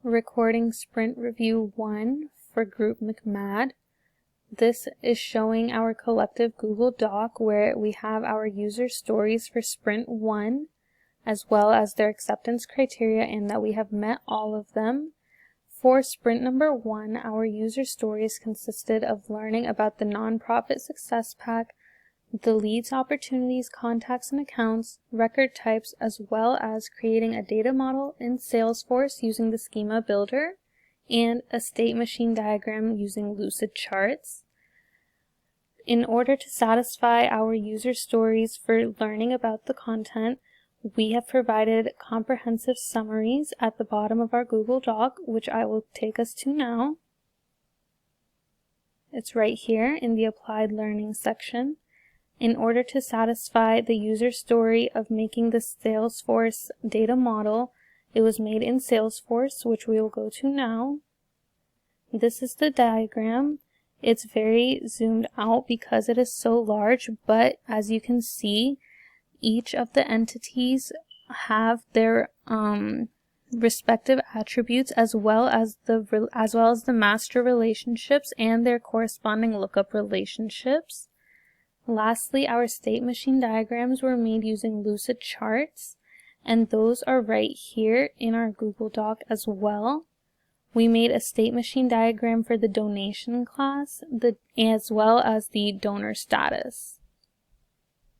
recording Sprint Review 1 for Group McMad. This is showing our collective Google Doc where we have our user stories for Sprint 1, as well as their acceptance criteria and that we have met all of them. For Sprint number 1, our user stories consisted of learning about the Nonprofit Success Pack, the leads, opportunities, contacts, and accounts, record types, as well as creating a data model in Salesforce using the Schema Builder, and a state machine diagram using Lucid Charts. In order to satisfy our user stories for learning about the content, we have provided comprehensive summaries at the bottom of our Google Doc, which I will take us to now. It's right here in the Applied Learning section. In order to satisfy the user story of making the Salesforce data model, it was made in Salesforce, which we will go to now. This is the diagram. It's very zoomed out because it is so large, but as you can see, each of the entities have their respective attributes as well as the master relationships and their corresponding lookup relationships. Lastly, our state machine diagrams were made using Lucid Charts, and those are right here in our Google Doc as well. We made a state machine diagram for the donation class, as well as the donor status.